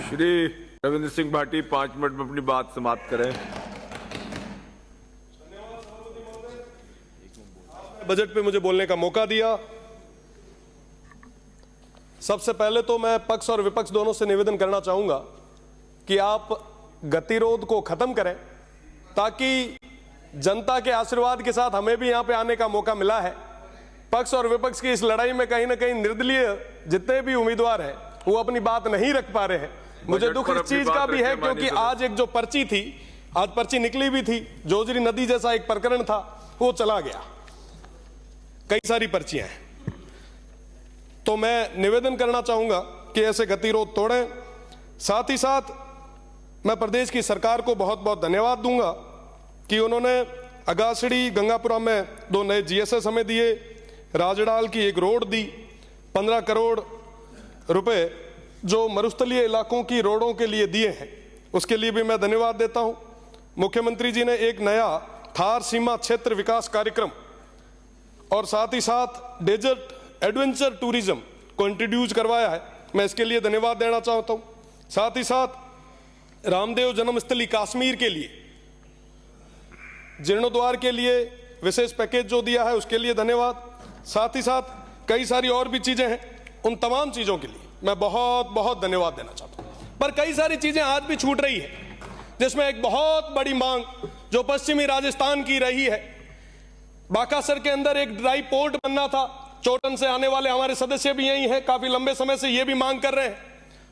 Shri Ravindra Singh Bhati 5 minute में अपनी बात समाप्त करें। बजट पे मुझे बोलने का मौका दिया। सबसे पहले तो मैं पक्ष और विपक्ष दोनों से निवेदन करना चाहूंगा कि आप गतिरोध को खत्म करें, ताकि जनता के आशीर्वाद के साथ हमें भी यहां पे आने का मौका मिला है। पक्ष और विपक्ष की इस लड़ाई में कहीं ना कहीं निर्दलीय जितने भी उम्मीदवार हैं वो अपनी बात नहीं रख पा रहे हैं। मुझे दुख इस चीज का भी है क्योंकि आज एक जो पर्ची थी, आज पर्ची निकली भी थी, जोजरी नदी जैसा एक प्रकरण था, वो चला गया। कई सारी पर्चियां हैं। तो मैं निवेदन करना चाहूंगा कि ऐसे गतिरोध तोड़ें। साथ ही साथ मैं प्रदेश की सरकार को बहुत बहुत धन्यवाद दूंगा कि उन्होंने अगासड़ी गंगापुरा में 2 नए जीएसएस हमें दिए, राजडाल की एक रोड दी, 15 करोड़ रुपए जो मरुस्थलीय इलाकों की रोडों के लिए दिए हैं, उसके लिए भी मैं धन्यवाद देता हूं। मुख्यमंत्री जी ने एक नया थार सीमा क्षेत्र विकास कार्यक्रम और साथ ही साथ डेजर्ट एडवेंचर टूरिज्म को इंट्रोड्यूस करवाया है, मैं इसके लिए धन्यवाद देना चाहता हूं। साथ ही साथ रामदेव जन्मस्थली कश्मीर के लिए जीर्णोद्वार के लिए विशेष पैकेज जो दिया है उसके लिए धन्यवाद। साथ ही साथ कई सारी और भी चीजें हैं, उन तमाम चीजों के लिए मैं बहुत बहुत धन्यवाद देना चाहता हूं। पर कई सारी चीजें आज भी छूट रही है, जिसमें एक बहुत बड़ी मांग जो पश्चिमी राजस्थान की रही है। बाकासर के अंदर एक ड्राई पोर्ट बनना था, चोटन से आने वाले हमारे सदस्य भी यही हैं, काफी लंबे समय से ये भी मांग कर रहे हैं।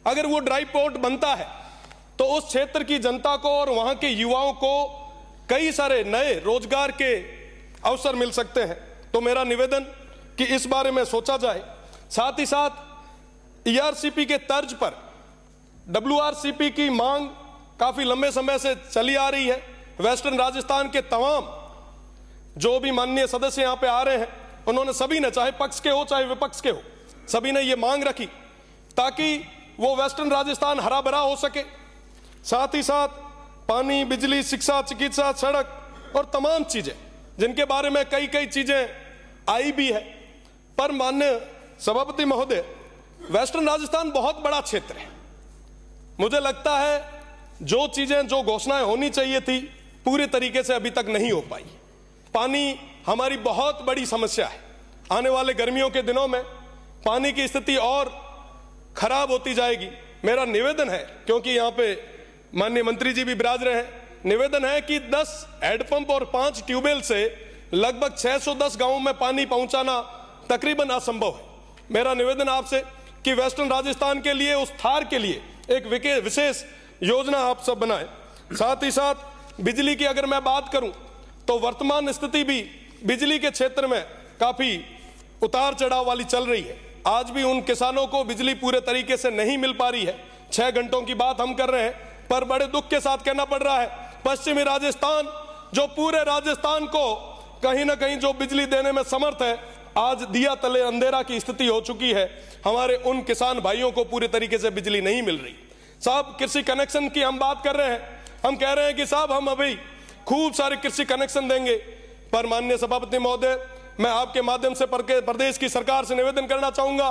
अगर वो ड्राई पोर्ट बनता है तो उस क्षेत्र की जनता को और वहां के युवाओं को कई सारे नए रोजगार के अवसर मिल सकते हैं। तो मेरा निवेदन कि इस बारे में सोचा जाए। साथ ही साथ ईआरसीपी के तर्ज पर डब्ल्यूआरसीपी की मांग काफी लंबे समय से चली आ रही है। वेस्टर्न राजस्थान के तमाम जो भी माननीय सदस्य यहां पे आ रहे हैं, उन्होंने सभी ने, चाहे पक्ष के हो चाहे विपक्ष के हो, सभी ने ये मांग रखी ताकि वो वेस्टर्न राजस्थान हरा भरा हो सके। साथ ही साथ पानी, बिजली, शिक्षा, चिकित्सा, सड़क और तमाम चीजें जिनके बारे में कई कई चीजें आई भी है। पर माननीय सभापति महोदय, वेस्टर्न राजस्थान बहुत बड़ा क्षेत्र है। मुझे लगता है जो चीजें, जो घोषणाएं होनी चाहिए थी, पूरे तरीके से अभी तक नहीं हो पाई। पानी हमारी बहुत बड़ी समस्या है। आने वाले गर्मियों के दिनों में पानी की स्थिति और खराब होती जाएगी। मेरा निवेदन है, क्योंकि यहाँ पे माननीय मंत्री जी भी विराज रहे हैं, निवेदन है कि 10 हैंडपंप और 5 ट्यूबवेल से लगभग 610 गांवों में पानी पहुंचाना तकरीबन असंभव है। मेरा निवेदन आपसे कि वेस्टर्न राजस्थान के लिए, उस थार के लिए एक विशेष योजना आप सब बनाएं। साथ ही साथ बिजली की अगर मैं बात करूं तो वर्तमान स्थिति भी बिजली के क्षेत्र में काफी उतार चढ़ाव वाली चल रही है। आज भी उन किसानों को बिजली पूरे तरीके से नहीं मिल पा रही है। 6 घंटों की बात हम कर रहे हैं, पर बड़े दुख के साथ कहना पड़ रहा है, पश्चिमी राजस्थान जो पूरे राजस्थान को कहीं ना कहीं जो बिजली देने में समर्थ है, आज दिया तले अंधेरा की स्थिति हो चुकी है। हमारे उन किसान भाइयों को पूरे तरीके से बिजली नहीं मिल रही। साहब, कृषि कनेक्शन की हम बात कर रहे हैं, हम कह रहे हैं कि साहब हम अभी खूब सारे कृषि कनेक्शन देंगे। पर माननीय सभापति महोदय, मैं आपके माध्यम से प्रदेश की सरकार से निवेदन करना चाहूंगा,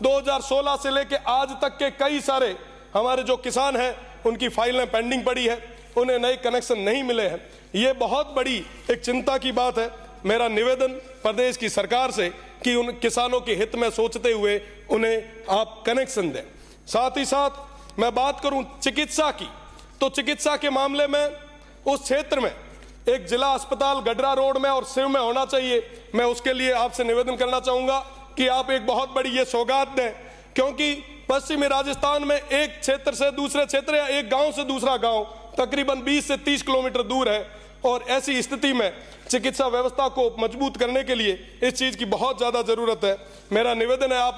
2016 से लेकर आज तक के कई सारे हमारे जो किसान हैं उनकी फाइलें पेंडिंग पड़ी है, उन्हें नए कनेक्शन नहीं मिले हैं। ये बहुत बड़ी एक चिंता की बात है। मेरा निवेदन प्रदेश की सरकार से कि उन किसानों के हित में सोचते हुए उन्हें आप कनेक्शन दें। साथ ही साथ मैं बात करूं चिकित्सा की, तो चिकित्सा के मामले में उस क्षेत्र में एक जिला अस्पताल गडरा रोड में और सिव में होना चाहिए। मैं उसके लिए आपसे निवेदन करना चाहूंगा कि आप एक बहुत बड़ी ये सौगात दें, क्योंकि पश्चिमी राजस्थान में एक क्षेत्र से दूसरे क्षेत्र या एक गांव से दूसरा गांव तकरीबन 20 से 30 किलोमीटर दूर है, और ऐसी स्थिति में चिकित्सा व्यवस्था को मजबूत करने के लिए इस चीज की बहुत ज्यादा जरूरत है। मेरा निवेदन है आप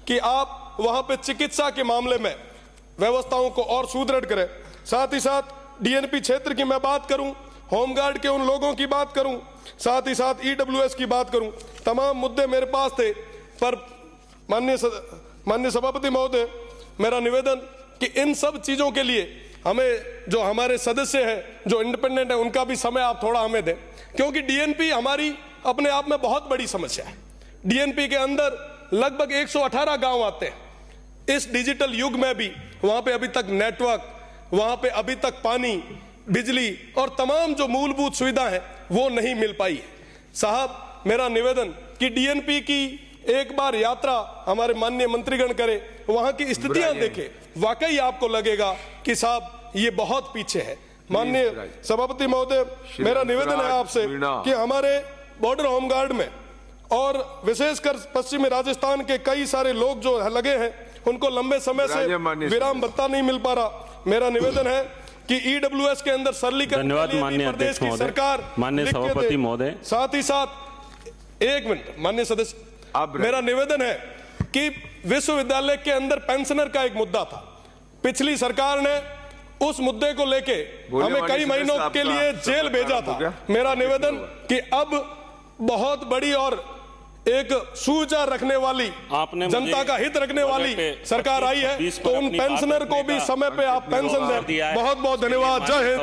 कि आप वहां पे चिकित्सा के मामले में व्यवस्थाओं को और सुदृढ़ करें। साथ ही साथ डीएनपी क्षेत्र की मैं बात करूं, होमगार्ड के उन लोगों की बात करूं, साथ ही साथ ईडब्ल्यूएस की बात करूं, तमाम मुद्दे मेरे पास थे। पर माननीय सभापति महोदय, मेरा निवेदन कि इन सब चीजों के लिए हमें, जो हमारे सदस्य हैं जो इंडिपेंडेंट है, उनका भी समय आप थोड़ा हमें दें, क्योंकि डीएनपी हमारी अपने आप में बहुत बड़ी समस्या है। डीएनपी के अंदर लगभग 118 गांव आते हैं। इस डिजिटल युग में भी वहां पे अभी तक नेटवर्क, वहां पे अभी तक पानी, बिजली और तमाम जो मूलभूत सुविधा है वो नहीं मिल पाई है। साहब, मेरा निवेदन कि डीएनपी की एक बार यात्रा हमारे माननीय मंत्रीगण करे, वहां की स्थितियां देखे, वाकई आपको लगेगा कि साहब ये बहुत पीछे है। माननीय सभापति महोदय, मेरा निवेदन है आपसे कि हमारे बॉर्डर होमगार्ड में और विशेषकर पश्चिमी राजस्थान के कई सारे लोग जो लगे हैं, उनको लंबे समय से विराम भत्ता नहीं मिल पा रहा। मेरा निवेदन है कि ईडब्ल्यूएस के अंदर सरलीकरण, धन्यवाद माननीय प्रदेश की अध्यक्ष सरकार, माननीय सभापति महोदय, साथ ही साथ एक मिनट माननीय सदस्य, मेरा निवेदन है कि विश्वविद्यालय के अंदर पेंशनर का एक मुद्दा था, पिछली सरकार ने उस मुद्दे को लेके हमें कई महीनों के लिए जेल भेजा था। मेरा निवेदन कि अब बहुत बड़ी और एक सुविचार रखने वाली, जनता का हित रखने वाली सरकार आई है, तो उन पेंशनर को भी समय पे आप पेंशन दें। बहुत बहुत धन्यवाद। जय हिंद।